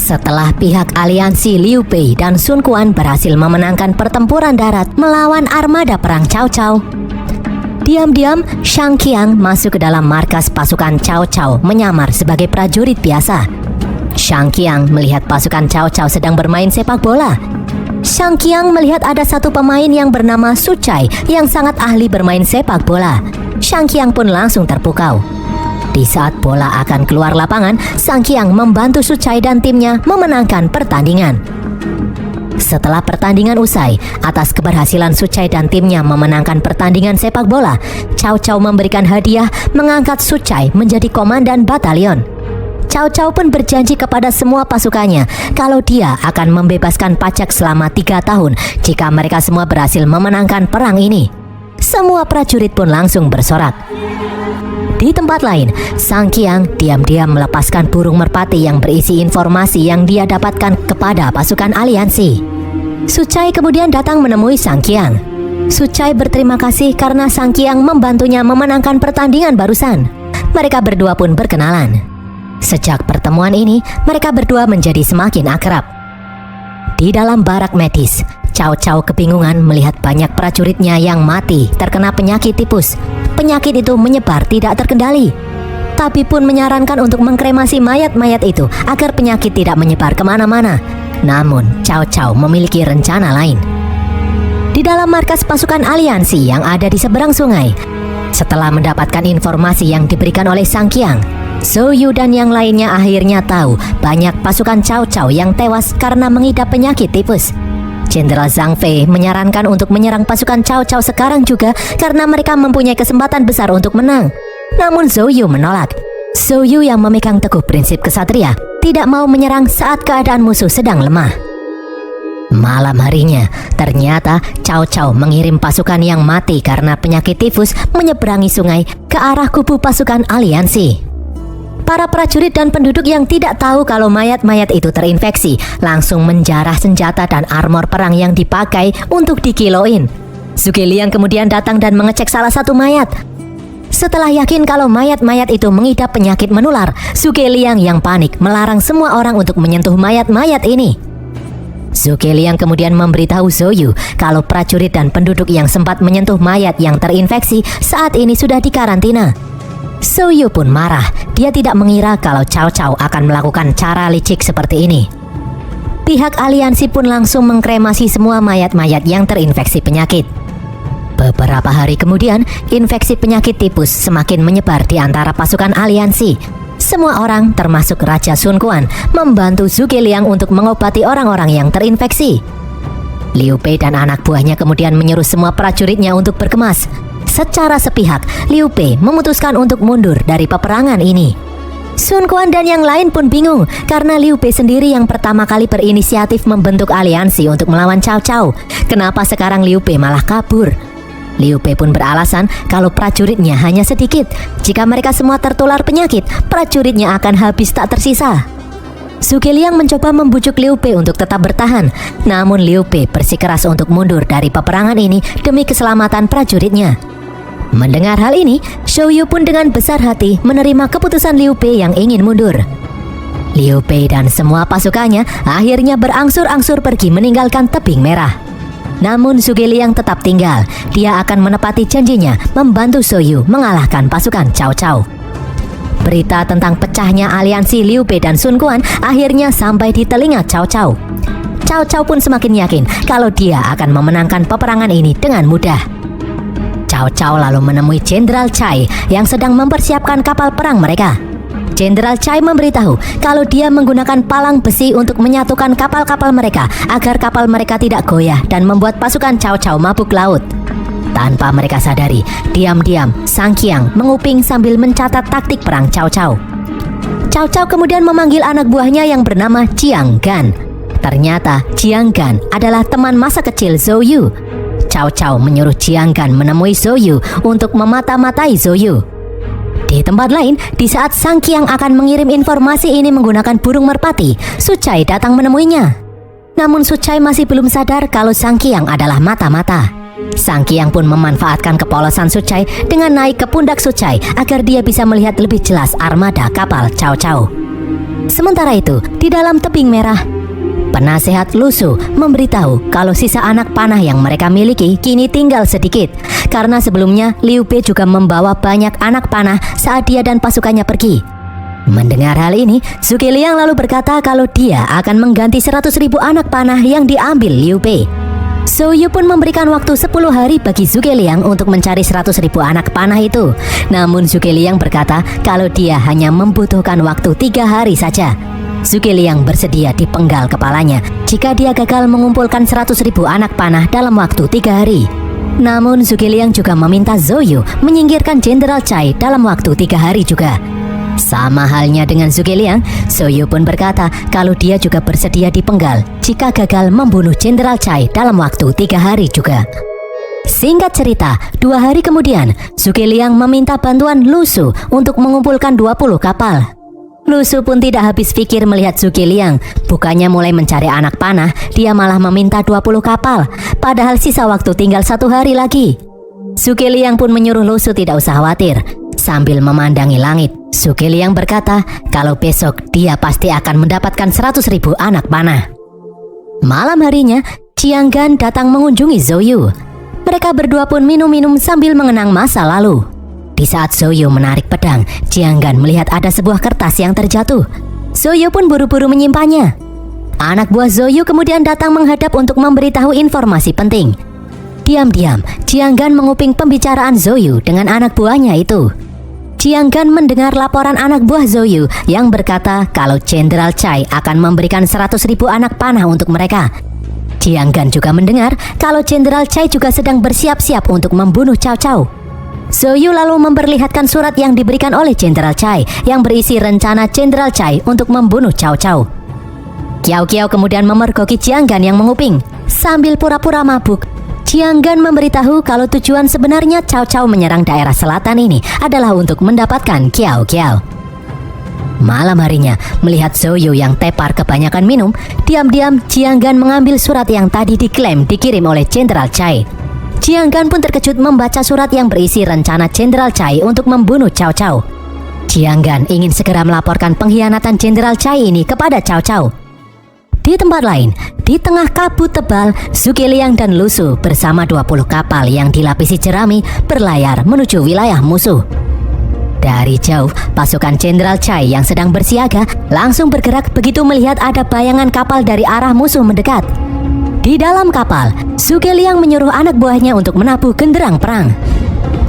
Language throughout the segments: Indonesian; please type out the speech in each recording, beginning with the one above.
Setelah pihak aliansi Liu Bei dan Sun Quan berhasil memenangkan pertempuran darat melawan armada perang Cao Cao, diam-diam Shang Qiang masuk ke dalam markas pasukan Cao Cao menyamar sebagai prajurit biasa. Shang Qiang melihat pasukan Cao Cao sedang bermain sepak bola. Shang Qiang melihat ada satu pemain yang bernama Su Chai yang sangat ahli bermain sepak bola. Shang Qiang pun langsung terpukau. Di saat bola akan keluar lapangan, Shang Qiang membantu Su Chai dan timnya memenangkan pertandingan. Setelah pertandingan usai, atas keberhasilan Su Chai dan timnya memenangkan pertandingan sepak bola, Cao Cao memberikan hadiah mengangkat Su Chai menjadi komandan batalion. Cao Cao pun berjanji kepada semua pasukannya kalau dia akan membebaskan pajak selama 3 tahun jika mereka semua berhasil memenangkan perang ini. Semua prajurit pun langsung bersorak. Di tempat lain, Shang Qiang diam-diam melepaskan burung merpati yang berisi informasi yang dia dapatkan kepada pasukan aliansi. Su Chai kemudian datang menemui Shang Qiang. Su Chai berterima kasih karena Shang Qiang membantunya memenangkan pertandingan barusan. Mereka berdua pun berkenalan. Sejak pertemuan ini, mereka berdua menjadi semakin akrab. Di dalam barak medis, Cao Cao kebingungan melihat banyak prajuritnya yang mati terkena penyakit tipus. Penyakit itu menyebar tidak terkendali. Tapi pun menyarankan untuk mengkremasi mayat-mayat itu agar penyakit tidak menyebar kemana-mana. Namun, Cao Cao memiliki rencana lain. Di dalam markas pasukan aliansi yang ada di seberang sungai, setelah mendapatkan informasi yang diberikan oleh Shang Qiang, Zhou Yu dan yang lainnya akhirnya tahu banyak pasukan Cao Cao yang tewas karena mengidap penyakit tipus. Jenderal Zhang Fei menyarankan untuk menyerang pasukan Cao Cao sekarang juga karena mereka mempunyai kesempatan besar untuk menang. Namun Zhou Yu menolak. Zhou Yu yang memegang teguh prinsip kesatria tidak mau menyerang saat keadaan musuh sedang lemah. Malam harinya, ternyata Cao Cao mengirim pasukan yang mati karena penyakit tifus menyeberangi sungai ke arah kubu pasukan aliansi. Para prajurit dan penduduk yang tidak tahu kalau mayat-mayat itu terinfeksi langsung menjarah senjata dan armor perang yang dipakai untuk dikiloin. Zhuge Liang kemudian datang dan mengecek salah satu mayat. Setelah yakin kalau mayat-mayat itu mengidap penyakit menular, Zhuge Liang yang panik melarang semua orang untuk menyentuh mayat-mayat ini. Zhuge Liang kemudian memberitahu Zhou Yu kalau prajurit dan penduduk yang sempat menyentuh mayat yang terinfeksi saat ini sudah dikarantina. Zhou Yu pun marah. Dia tidak mengira kalau Cao Cao akan melakukan cara licik seperti ini. Pihak aliansi pun langsung mengkremasi semua mayat-mayat yang terinfeksi penyakit. Beberapa hari kemudian, infeksi penyakit tipus semakin menyebar di antara pasukan aliansi. Semua orang, termasuk Raja Sun Quan, membantu Zhuge Liang untuk mengobati orang-orang yang terinfeksi. Liu Bei dan anak buahnya kemudian menyuruh semua prajuritnya untuk berkemas. Secara sepihak, Liu Bei memutuskan untuk mundur dari peperangan ini. Sun Quan dan yang lain pun bingung karena Liu Bei sendiri yang pertama kali berinisiatif membentuk aliansi untuk melawan Cao Cao. Kenapa sekarang Liu Bei malah kabur? Liu Bei pun beralasan kalau prajuritnya hanya sedikit. Jika mereka semua tertular penyakit, prajuritnya akan habis tak tersisa. Zhuge Liang mencoba membujuk Liu Bei untuk tetap bertahan. Namun Liu Bei bersikeras untuk mundur dari peperangan ini demi keselamatan prajuritnya. Mendengar hal ini, Zhou Yu pun dengan besar hati menerima keputusan Liu Bei yang ingin mundur. Liu Bei dan semua pasukannya akhirnya berangsur-angsur pergi meninggalkan tebing merah. Namun Zhuge Liang tetap tinggal. Dia akan menepati janjinya membantu Zhou Yu mengalahkan pasukan Cao Cao. Berita tentang pecahnya aliansi Liu Bei dan Sun Quan akhirnya sampai di telinga Cao Cao. Cao Cao pun semakin yakin kalau dia akan memenangkan peperangan ini dengan mudah. Cao Cao lalu menemui Jenderal Chai yang sedang mempersiapkan kapal perang mereka. Jenderal Chai memberitahu kalau dia menggunakan palang besi untuk menyatukan kapal-kapal mereka agar kapal mereka tidak goyah dan membuat pasukan Cao Cao mabuk laut. Tanpa mereka sadari, diam-diam Shang Qiang menguping sambil mencatat taktik perang Cao Cao. Cao Cao kemudian memanggil anak buahnya yang bernama Jiang Gan. Ternyata Jiang Gan adalah teman masa kecil Zhou Yu. Cao Cao menyuruh Jiang Gan menemui Zhou Yu untuk memata-matai Zhou Yu. Di tempat lain, di saat Shang Qiang akan mengirim informasi ini menggunakan burung merpati, Su Chai datang menemuinya. Namun Su Chai masih belum sadar kalau Shang Qiang adalah mata-mata. Shang Qiang pun memanfaatkan kepolosan Su Chai dengan naik ke pundak Su Chai agar dia bisa melihat lebih jelas armada kapal Cao Cao. Sementara itu, di dalam tebing merah, penasehat Lusu memberitahu kalau sisa anak panah yang mereka miliki kini tinggal sedikit. Karena sebelumnya Liu Bei juga membawa banyak anak panah saat dia dan pasukannya pergi. Mendengar hal ini, Zhuge Liang lalu berkata kalau dia akan mengganti 100.000 anak panah yang diambil Liu Bei. Zhou Yu pun memberikan waktu 10 hari bagi Zhuge Liang untuk mencari 100.000 anak panah itu. Namun Zhuge Liang berkata kalau dia hanya membutuhkan waktu 3 hari saja. Zhuge Liang bersedia dipenggal kepalanya jika dia gagal mengumpulkan 100.000 anak panah dalam waktu 3 hari. Namun Zhuge Liang juga meminta Zhou Yu menyingkirkan Jenderal Cai dalam waktu 3 hari juga. Sama halnya dengan Zhuge Liang, Zhou Yu pun berkata kalau dia juga bersedia dipenggal jika gagal membunuh Jenderal Cai dalam waktu 3 hari juga. Singkat cerita, 2 hari kemudian, Zhuge Liang meminta bantuan Lusu untuk mengumpulkan 20 kapal. Lusu pun tidak habis pikir melihat Zhuge Liang. Bukannya mulai mencari anak panah, dia malah meminta 20 kapal. Padahal sisa waktu tinggal 1 hari lagi. Zhuge Liang pun menyuruh Lusu tidak usah khawatir. Sambil memandangi langit, Zhuge Liang berkata kalau besok dia pasti akan mendapatkan 100.000 anak panah. Malam harinya, Jiang Gan datang mengunjungi Zhou Yu. Mereka berdua pun minum-minum sambil mengenang masa lalu. Di saat Zhou Yu menarik pedang, Jiang Gan melihat ada sebuah kertas yang terjatuh. Zhou Yu pun buru-buru menyimpannya. Anak buah Zhou Yu kemudian datang menghadap untuk memberitahu informasi penting. Diam-diam, Jiang Gan menguping pembicaraan Zhou Yu dengan anak buahnya itu. Jiang Gan mendengar laporan anak buah Zhou Yu yang berkata kalau Jenderal Cai akan memberikan 100.000 anak panah untuk mereka. Jiang Gan juga mendengar kalau Jenderal Cai juga sedang bersiap-siap untuk membunuh Cao Cao. Zhou Yu lalu memperlihatkan surat yang diberikan oleh Jenderal Cai yang berisi rencana Jenderal Cai untuk membunuh Cao Cao. Kiao Kiao kemudian memergoki Jiang Gan yang menguping. Sambil pura-pura mabuk, Jiang Gan memberitahu kalau tujuan sebenarnya Cao Cao menyerang daerah selatan ini adalah untuk mendapatkan Kiao Kiao. Malam harinya, melihat Zhou Yu yang tepar kebanyakan minum, diam-diam Jiang Gan mengambil surat yang tadi diklaim dikirim oleh Jenderal Cai. Jiang Gan pun terkejut membaca surat yang berisi rencana Jenderal Cai untuk membunuh Cao Cao. Jiang Gan ingin segera melaporkan pengkhianatan Jenderal Cai ini kepada Cao Cao. Di tempat lain, di tengah kabut tebal, Zhuge Liang dan Lusu bersama 20 kapal yang dilapisi jerami berlayar menuju wilayah musuh. Dari jauh, pasukan Jenderal Cai yang sedang bersiaga langsung bergerak begitu melihat ada bayangan kapal dari arah musuh mendekat. Di dalam kapal, Zhuge Liang menyuruh anak buahnya untuk menabuh genderang perang.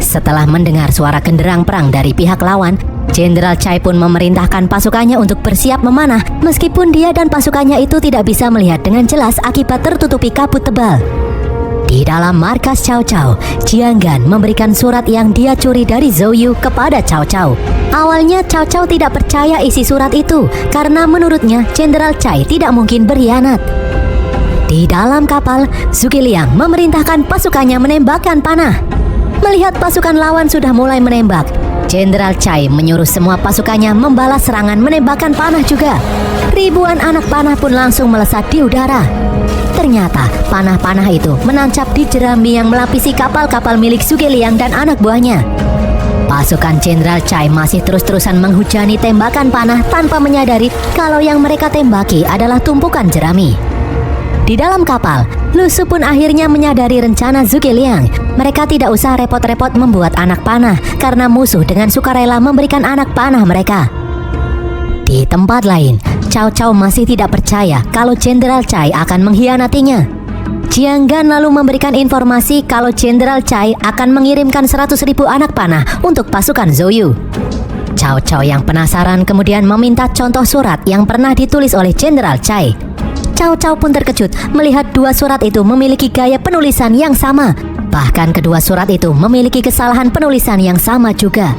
Setelah mendengar suara genderang perang dari pihak lawan, Jenderal Cai pun memerintahkan pasukannya untuk bersiap memanah meskipun dia dan pasukannya itu tidak bisa melihat dengan jelas akibat tertutupi kabut tebal. Di dalam markas Cao Cao, Jiang Gan memberikan surat yang dia curi dari Zhou Yu kepada Cao Cao. Awalnya Cao Cao tidak percaya isi surat itu karena menurutnya Jenderal Cai tidak mungkin berkhianat. Di dalam kapal, Zhuge Liang memerintahkan pasukannya menembakkan panah. Melihat pasukan lawan sudah mulai menembak, Jenderal Cai menyuruh semua pasukannya membalas serangan menembakkan panah juga. Ribuan anak panah pun langsung melesat di udara. Ternyata panah-panah itu menancap di jerami yang melapisi kapal-kapal milik Zhuge Liang dan anak buahnya. Pasukan Jenderal Cai masih terus-terusan menghujani tembakan panah tanpa menyadari kalau yang mereka tembaki adalah tumpukan jerami. Di dalam kapal, Lusu pun akhirnya menyadari rencana Zhuge Liang. Mereka tidak usah repot-repot membuat anak panah karena musuh dengan sukarela memberikan anak panah mereka. Di tempat lain, Cao Cao masih tidak percaya kalau Jenderal Cai akan mengkhianatinya. Jiang Gan lalu memberikan informasi kalau Jenderal Cai akan mengirimkan 100.000 anak panah untuk pasukan Zhou Yu. Cao Cao yang penasaran kemudian meminta contoh surat yang pernah ditulis oleh Jenderal Cai. Cao Cao pun terkejut melihat dua surat itu memiliki gaya penulisan yang sama. Bahkan kedua surat itu memiliki kesalahan penulisan yang sama juga.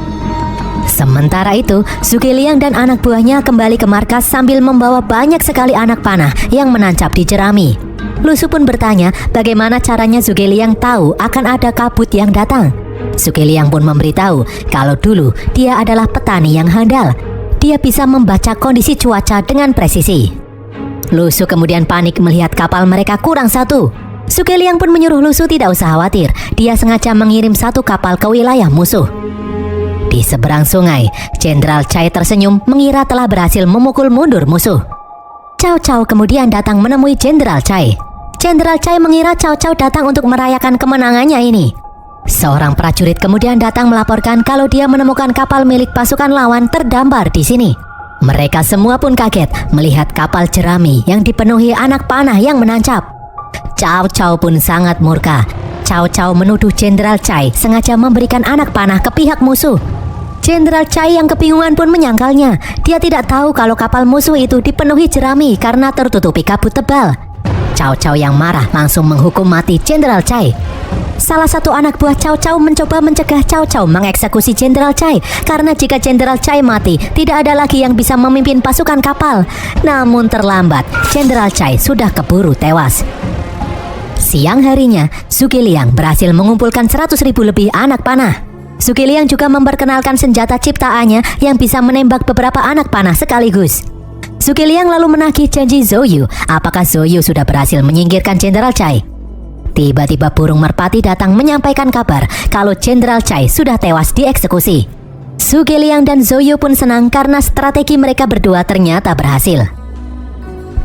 Sementara itu, Zhuge Liang dan anak buahnya kembali ke markas sambil membawa banyak sekali anak panah yang menancap di jerami. Lusu pun bertanya bagaimana caranya Zhuge Liang tahu akan ada kabut yang datang. Zhuge Liang pun memberitahu kalau dulu dia adalah petani yang handal. Dia bisa membaca kondisi cuaca dengan presisi. Lusu kemudian panik melihat kapal mereka kurang satu. Zhuge Liang pun menyuruh Lusu tidak usah khawatir. Dia sengaja mengirim satu kapal ke wilayah musuh. Di Di seberang sungai, Jenderal Chai tersenyum mengira telah berhasil memukul mundur musuh. Cao Cao kemudian datang menemui Jenderal Chai. Jenderal Chai mengira Cao Cao datang untuk merayakan kemenangannya ini. Seorang prajurit kemudian datang melaporkan kalau dia menemukan kapal milik pasukan lawan terdampar di sini. Mereka semua pun kaget melihat kapal jerami yang dipenuhi anak panah yang menancap. Cao Cao pun sangat murka. Cao Cao menuduh Jenderal Chai sengaja memberikan anak panah ke pihak musuh. Jenderal Chai yang kebingungan pun menyangkalnya. Dia tidak tahu kalau kapal musuh itu dipenuhi jerami karena tertutupi kabut tebal. Cao Cao yang marah langsung menghukum mati Jenderal Chai. Salah satu anak buah Cao Cao mencoba mencegah Cao Cao mengeksekusi Jenderal Chai karena jika Jenderal Chai mati, tidak ada lagi yang bisa memimpin pasukan kapal. Namun terlambat, Jenderal Chai sudah keburu tewas. Siang harinya, Zhuge Liang berhasil mengumpulkan 100.000 lebih anak panah. Zhuge Liang juga memperkenalkan senjata ciptaannya yang bisa menembak beberapa anak panah sekaligus. Zhuge Liang lalu menagih janji Zhou Yu apakah Zhou Yu sudah berhasil menyingkirkan Jenderal Chai. Tiba-tiba burung merpati datang menyampaikan kabar kalau Jenderal Chai sudah tewas dieksekusi. Zhuge Liang dan Zhou Yu pun senang karena strategi mereka berdua ternyata berhasil.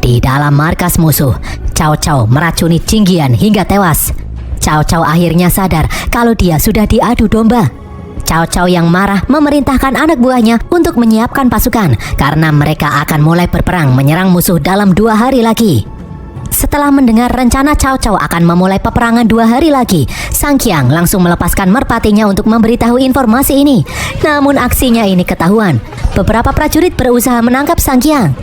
Di dalam markas musuh, Cao Cao meracuni Jinggian hingga tewas. Cao Cao akhirnya sadar kalau dia sudah diadu domba. Cao Cao yang marah memerintahkan anak buahnya untuk menyiapkan pasukan karena mereka akan mulai berperang menyerang musuh dalam 2 hari lagi. Setelah mendengar rencana Cao Cao akan memulai peperangan 2 hari lagi, Sang Qiang langsung melepaskan merpatinya untuk memberitahu informasi ini. Namun aksinya ini ketahuan. Beberapa prajurit berusaha menangkap Sang Qiang.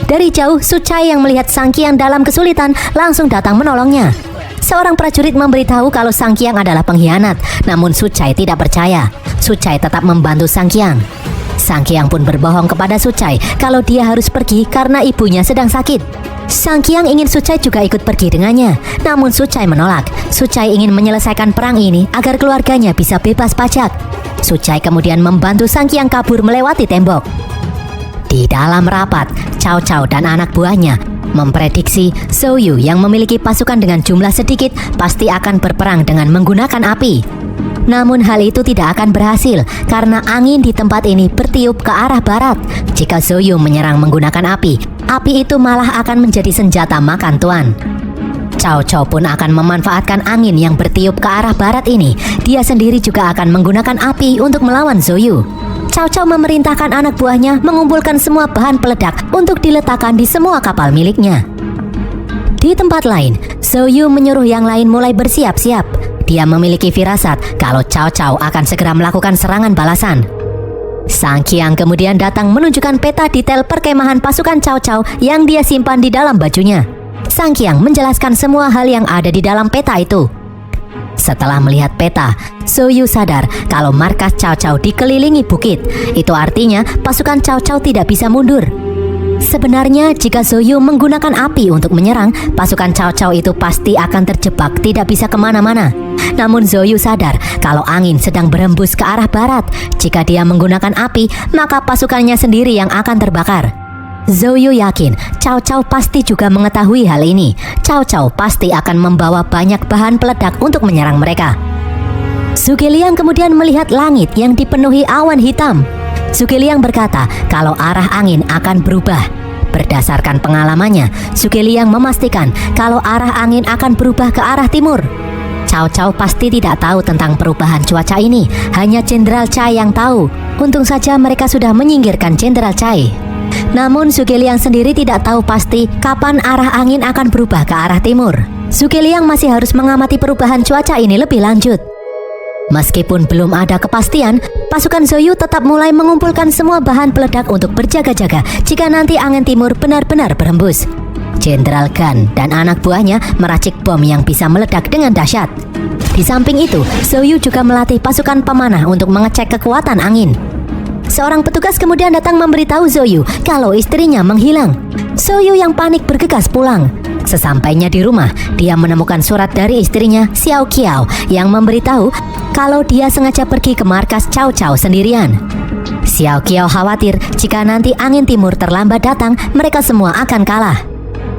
Dari jauh, Su Chai yang melihat Sang Qiang dalam kesulitan langsung datang menolongnya. Seorang prajurit memberitahu kalau Sang Qiang adalah pengkhianat, namun Su Chai tidak percaya. Su Chai tetap membantu Sang Qiang. Sang Qiang pun berbohong kepada Su Chai kalau dia harus pergi karena ibunya sedang sakit. Sang Qiang ingin Su Chai juga ikut pergi dengannya, namun Su Chai menolak. Su Chai ingin menyelesaikan perang ini agar keluarganya bisa bebas pajak. Su Chai kemudian membantu Sang Qiang kabur melewati tembok. Di dalam rapat, Cao Cao dan anak buahnya memprediksi Zhou Yu yang memiliki pasukan dengan jumlah sedikit pasti akan berperang dengan menggunakan api. Namun hal itu tidak akan berhasil karena angin di tempat ini bertiup ke arah barat. Jika Zhou Yu menyerang menggunakan api itu malah akan menjadi senjata makan tuan. Cao Cao pun akan memanfaatkan angin yang bertiup ke arah barat ini. Dia sendiri juga akan menggunakan api untuk melawan Zhou Yu. Cao Cao memerintahkan anak buahnya mengumpulkan semua bahan peledak untuk diletakkan di semua kapal miliknya. Di tempat lain, Zhou Yu menyuruh yang lain mulai bersiap-siap. Dia memiliki firasat kalau Cao Cao akan segera melakukan serangan balasan. Sang Qiang kemudian datang menunjukkan peta detail perkemahan pasukan Cao Cao yang dia simpan di dalam bajunya. Sang Qiang menjelaskan semua hal yang ada di dalam peta itu. Setelah melihat peta, Zhou Yu sadar kalau markas Cao Cao dikelilingi bukit. Itu artinya pasukan Cao Cao tidak bisa mundur. Sebenarnya jika Zhou Yu menggunakan api untuk menyerang, pasukan Cao Cao itu pasti akan terjebak, tidak bisa kemana-mana. Namun Zhou Yu sadar kalau angin sedang berhembus ke arah barat. Jika dia menggunakan api, maka pasukannya sendiri yang akan terbakar. Zhou Yu yakin Cao Cao pasti juga mengetahui hal ini. Cao Cao pasti akan membawa banyak bahan peledak untuk menyerang mereka. Zhuge Liang kemudian melihat langit yang dipenuhi awan hitam. Zhuge Liang berkata kalau arah angin akan berubah. Berdasarkan pengalamannya, Zhuge Liang memastikan kalau arah angin akan berubah ke arah timur. Cao Cao pasti tidak tahu tentang perubahan cuaca ini. Hanya Jenderal Chai yang tahu. Untung saja mereka sudah menyingkirkan Jenderal Chai. Namun Zhuge Liang sendiri tidak tahu pasti kapan arah angin akan berubah ke arah timur. Zhuge Liang masih harus mengamati perubahan cuaca ini lebih lanjut. Meskipun belum ada kepastian, pasukan Zhou Yu tetap mulai mengumpulkan semua bahan peledak untuk berjaga-jaga jika nanti angin timur benar-benar berhembus. Jenderal Gan dan anak buahnya meracik bom yang bisa meledak dengan dahsyat. Di samping itu, Zhou Yu juga melatih pasukan pemanah untuk mengecek kekuatan angin. Seorang petugas kemudian datang memberitahu Zhou Yu kalau istrinya menghilang. Zhou Yu yang panik bergegas pulang. Sesampainya di rumah, dia menemukan surat dari istrinya, Xiao Qiao, yang memberitahu kalau dia sengaja pergi ke markas Cao Cao sendirian. Xiao Qiao khawatir jika nanti angin timur terlambat datang, mereka semua akan kalah.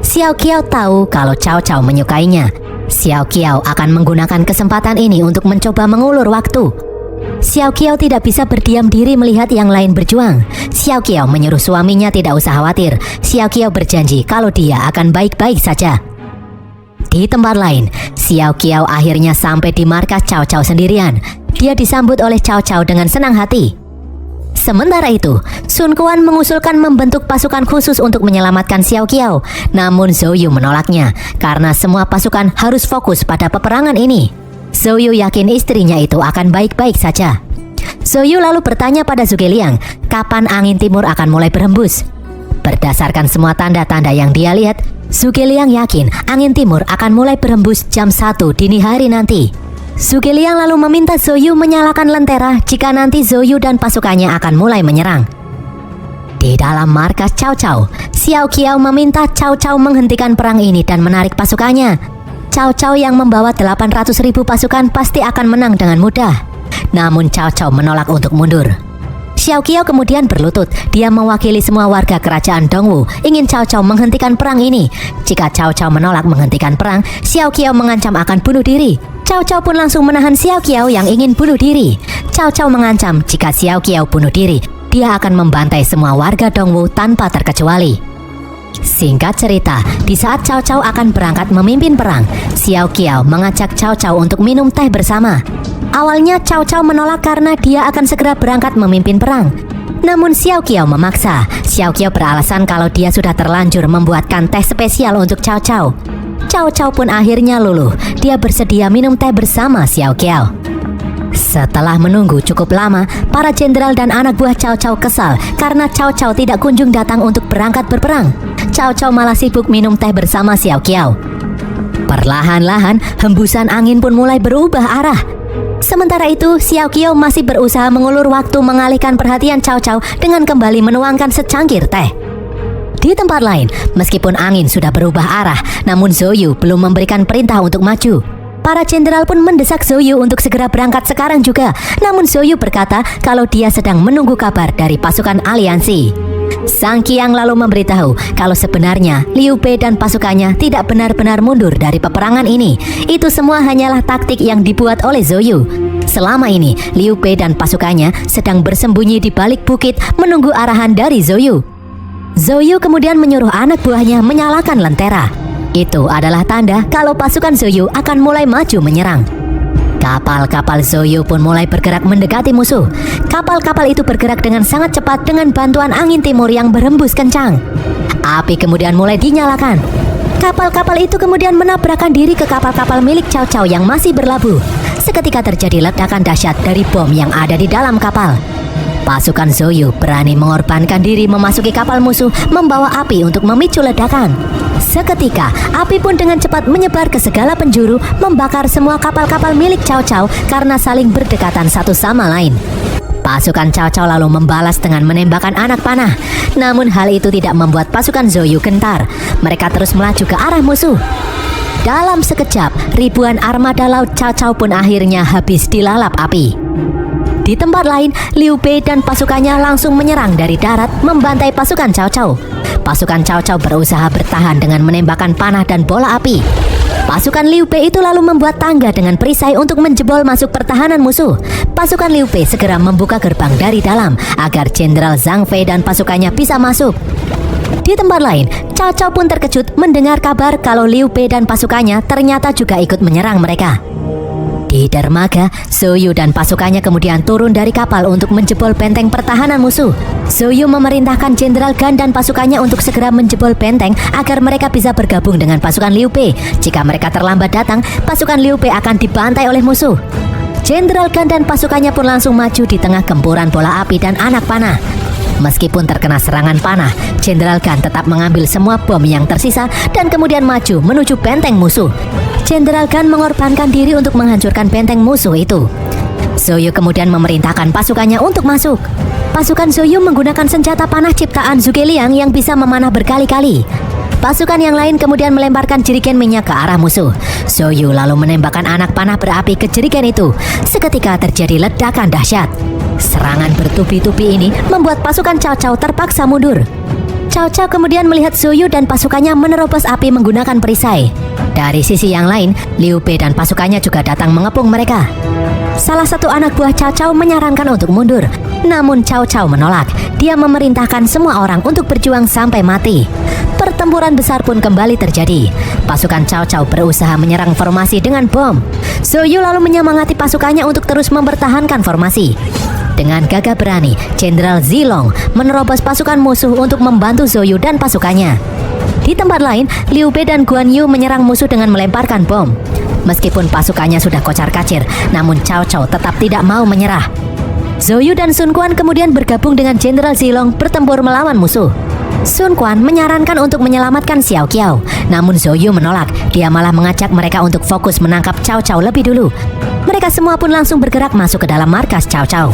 Xiao Qiao tahu kalau Cao Cao menyukainya. Xiao Qiao akan menggunakan kesempatan ini untuk mencoba mengulur waktu. Xiao Qiao tidak bisa berdiam diri melihat yang lain berjuang. Xiao Qiao menyuruh suaminya tidak usah khawatir. Xiao Qiao berjanji kalau dia akan baik-baik saja. Di tempat lain, Xiao Qiao akhirnya sampai di markas Cao Cao sendirian. Dia disambut oleh Cao Cao dengan senang hati. Sementara itu, Sun Quan mengusulkan membentuk pasukan khusus untuk menyelamatkan Xiao Qiao. Namun Zhou Yu menolaknya karena semua pasukan harus fokus pada peperangan ini. Zhou Yu yakin istrinya itu akan baik-baik saja. Zhou Yu lalu bertanya pada Zhuge Liang, kapan angin timur akan mulai berhembus? Berdasarkan semua tanda-tanda yang dia lihat, Zhuge Liang yakin angin timur akan mulai berhembus jam 1 dini hari nanti. Zhuge Liang lalu meminta Zhou Yu menyalakan lentera jika nanti Zhou Yu dan pasukannya akan mulai menyerang. Di dalam markas Cao Cao, Xiao Qiao meminta Cao Cao menghentikan perang ini dan menarik pasukannya. Cao Cao yang membawa 800.000 pasukan pasti akan menang dengan mudah. Namun Cao Cao menolak untuk mundur. Xiao Qiao kemudian berlutut. Dia mewakili semua warga kerajaan Dongwu ingin Cao Cao menghentikan perang ini. Jika Cao Cao menolak menghentikan perang, Xiao Qiao mengancam akan bunuh diri. Cao Cao pun langsung menahan Xiao Qiao yang ingin bunuh diri. Cao Cao mengancam jika Xiao Qiao bunuh diri, dia akan membantai semua warga Dongwu tanpa terkecuali. Singkat cerita, di saat Cao Cao akan berangkat memimpin perang, Xiao Qiao mengajak Cao Cao untuk minum teh bersama. Awalnya Cao Cao menolak karena dia akan segera berangkat memimpin perang. Namun Xiao Qiao memaksa. Xiao Qiao beralasan kalau dia sudah terlanjur membuatkan teh spesial untuk Cao Cao. Cao Cao pun akhirnya luluh. Dia bersedia minum teh bersama Xiao Qiao. Setelah menunggu cukup lama, para jenderal dan anak buah Cao Cao kesal karena Cao Cao tidak kunjung datang untuk berangkat berperang. Cao Cao malah sibuk minum teh bersama Xiao Qiao. Perlahan-lahan, hembusan angin pun mulai berubah arah. Sementara itu, Xiao Qiao masih berusaha mengulur waktu mengalihkan perhatian Cao Cao dengan kembali menuangkan secangkir teh. Di tempat lain, meskipun angin sudah berubah arah, namun Zhou Yu belum memberikan perintah untuk maju. Para jenderal pun mendesak Zhou Yu untuk segera berangkat sekarang juga. Namun Zhou Yu berkata kalau dia sedang menunggu kabar dari pasukan aliansi. Sang Qiang lalu memberitahu kalau sebenarnya Liu Bei dan pasukannya tidak benar-benar mundur dari peperangan ini. Itu semua hanyalah taktik yang dibuat oleh Zhou Yu. Selama ini, Liu Bei dan pasukannya sedang bersembunyi di balik bukit menunggu arahan dari Zhou Yu. Zhou Yu kemudian menyuruh anak buahnya menyalakan lentera. Itu adalah tanda kalau pasukan Zhou Yu akan mulai maju menyerang. Kapal-kapal Zhou Yu pun mulai bergerak mendekati musuh. Kapal-kapal itu bergerak dengan sangat cepat dengan bantuan angin timur yang berhembus kencang. Api kemudian mulai dinyalakan. Kapal-kapal itu kemudian menabrakkan diri ke kapal-kapal milik Cao Cao yang masih berlabuh. Seketika terjadi ledakan dahsyat dari bom yang ada di dalam kapal. Pasukan Zhou Yu berani mengorbankan diri memasuki kapal musuh membawa api untuk memicu ledakan. Seketika, api pun dengan cepat menyebar ke segala penjuru, membakar semua kapal-kapal milik Cao Cao karena saling berdekatan satu sama lain. Pasukan Cao Cao lalu membalas dengan menembakkan anak panah. Namun hal itu tidak membuat pasukan Zhou Yu gentar. Mereka terus melaju ke arah musuh. Dalam sekejap, ribuan armada laut Cao Cao pun akhirnya habis dilalap api. Di tempat lain, Liu Bei dan pasukannya langsung menyerang dari darat membantai pasukan Cao Cao. Pasukan Cao Cao berusaha bertahan dengan menembakkan panah dan bola api. Pasukan Liu Bei itu lalu membuat tangga dengan perisai untuk menjebol masuk pertahanan musuh. Pasukan Liu Bei segera membuka gerbang dari dalam agar Jenderal Zhang Fei dan pasukannya bisa masuk. Di tempat lain, Cao Cao pun terkejut mendengar kabar kalau Liu Bei dan pasukannya ternyata juga ikut menyerang mereka. Di dermaga, Zhou Yu dan pasukannya kemudian turun dari kapal untuk menjebol benteng pertahanan musuh. Zhou Yu memerintahkan Jenderal Gan dan pasukannya untuk segera menjebol benteng agar mereka bisa bergabung dengan pasukan Liu Bei. Jika mereka terlambat datang, pasukan Liu Bei akan dibantai oleh musuh. Jenderal Gan dan pasukannya pun langsung maju di tengah gempuran bola api dan anak panah. Meskipun terkena serangan panah, Jenderal Gan tetap mengambil semua bom yang tersisa dan kemudian maju menuju benteng musuh. Jenderal Gan mengorbankan diri untuk menghancurkan benteng musuh itu. Zhou Yu kemudian memerintahkan pasukannya untuk masuk. Pasukan Zhou Yu menggunakan senjata panah ciptaan Zhuge Liang yang bisa memanah berkali-kali. Pasukan yang lain kemudian melemparkan jerigen minyak ke arah musuh. Zhou Yu lalu menembakkan anak panah berapi ke jerigen itu. Seketika terjadi ledakan dahsyat. Serangan bertubi-tubi ini membuat pasukan Cao Cao terpaksa mundur. Cao Cao kemudian melihat Zhou Yu dan pasukannya menerobos api menggunakan perisai. Dari sisi yang lain, Liu Bei dan pasukannya juga datang mengepung mereka. Salah satu anak buah Cao Cao menyarankan untuk mundur, namun Cao Cao menolak. Dia memerintahkan semua orang untuk berjuang sampai mati. Pertempuran besar pun kembali terjadi. Pasukan Cao Cao berusaha menyerang formasi dengan bom. Zhou Yu lalu menyemangati pasukannya untuk terus mempertahankan formasi. Dengan gagah berani, Jenderal Zilong menerobos pasukan musuh untuk membantu Zhou Yu dan pasukannya. Di tempat lain, Liu Bei dan Guan Yu menyerang musuh dengan melemparkan bom. Meskipun pasukannya sudah kocar-kacir, namun Cao Cao tetap tidak mau menyerah. Zhou Yu dan Sun Quan kemudian bergabung dengan Jenderal Zilong bertempur melawan musuh. Sun Quan menyarankan untuk menyelamatkan Xiao Qiao, namun Zhou Yu menolak. Dia malah mengajak mereka untuk fokus menangkap Cao Cao lebih dulu. Mereka semua pun langsung bergerak masuk ke dalam markas Cao Cao.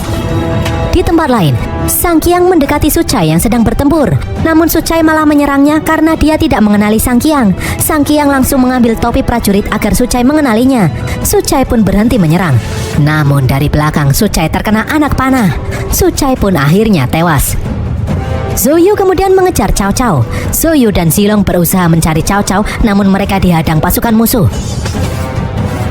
Di tempat lain, Sang Qiang mendekati Su Chai yang sedang bertempur. Namun Su Chai malah menyerangnya karena dia tidak mengenali Sang Qiang. Sang Qiang langsung mengambil topi prajurit agar Su Chai mengenalinya. Su Chai pun berhenti menyerang. Namun dari belakang Su Chai terkena anak panah. Su Chai pun akhirnya tewas. Zhou Yu kemudian mengejar Cao Cao. Zhou Yu dan Zilong berusaha mencari Cao Cao, namun mereka dihadang pasukan musuh.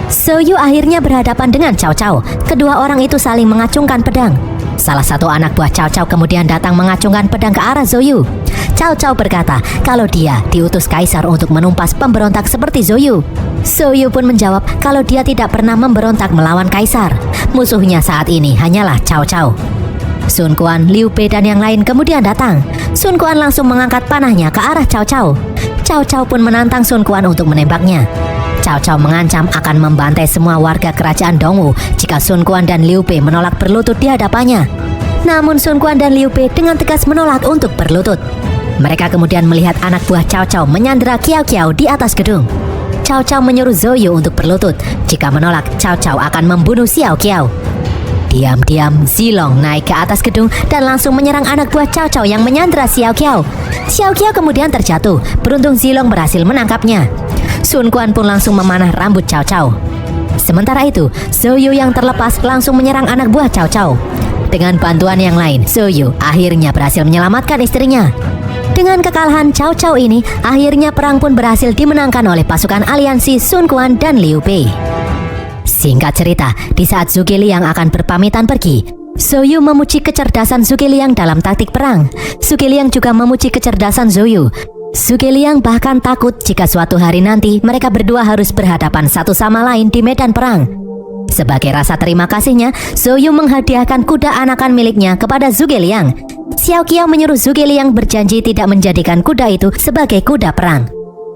Zhou Yu akhirnya berhadapan dengan Cao Cao. Kedua orang itu saling mengacungkan pedang. Salah satu anak buah Cao Cao kemudian datang mengacungkan pedang ke arah Zhou Yu. Cao Cao berkata kalau dia diutus kaisar untuk menumpas pemberontak seperti Zhou Yu. Zhou Yu pun menjawab kalau dia tidak pernah memberontak melawan kaisar. Musuhnya saat ini hanyalah Cao Cao. Sun Quan, Liu Bei dan yang lain kemudian datang. Sun Quan langsung mengangkat panahnya ke arah Cao Cao. Cao Cao pun menantang Sun Quan untuk menembaknya. Cao Cao mengancam akan membantai semua warga kerajaan Dongwu jika Sun Quan dan Liu Bei menolak berlutut di hadapannya. Namun Sun Quan dan Liu Bei dengan tegas menolak untuk berlutut. Mereka kemudian melihat anak buah Cao Cao menyandera Qiao Qiao di atas gedung. Cao Cao menyuruh Zhou Yu untuk berlutut. Jika menolak, Cao Cao akan membunuh Xiao Qiao. Diam-diam, Zilong naik ke atas gedung dan langsung menyerang anak buah Cao Cao yang menyandera Xiao Qiao. Xiao Qiao kemudian terjatuh. Beruntung Zilong berhasil menangkapnya. Sun Quan pun langsung memanah rambut Cao Cao. Sementara itu, Zhou Yu yang terlepas langsung menyerang anak buah Cao Cao. Dengan bantuan yang lain, Zhou Yu akhirnya berhasil menyelamatkan istrinya. Dengan kekalahan Cao Cao ini, akhirnya perang pun berhasil dimenangkan oleh pasukan aliansi Sun Quan dan Liu Bei. Singkat cerita, di saat Zhuge Liang akan berpamitan pergi, Zhou Yu memuji kecerdasan Zhuge Liang dalam taktik perang. Zhuge Liang juga memuji kecerdasan Zhou Yu. Zhuge Liang bahkan takut jika suatu hari nanti mereka berdua harus berhadapan satu sama lain di medan perang. Sebagai rasa terima kasihnya, Zhou Yu menghadiahkan kuda anakan miliknya kepada Zhuge Liang. Xiao Qiao menyuruh Zhuge Liang berjanji tidak menjadikan kuda itu sebagai kuda perang.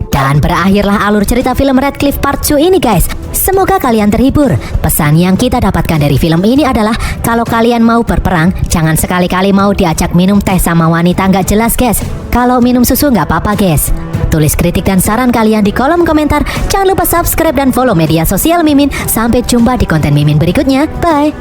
Dan berakhirlah alur cerita film Red Cliff Part 2 ini guys. Semoga kalian terhibur. Pesan yang kita dapatkan dari film ini adalah kalau kalian mau berperang, jangan sekali-kali mau diajak minum teh sama wanita nggak jelas guys. Kalau minum susu nggak apa-apa guys. Tulis kritik dan saran kalian di kolom komentar. Jangan lupa subscribe dan follow media sosial Mimin. Sampai jumpa di konten Mimin berikutnya. Bye.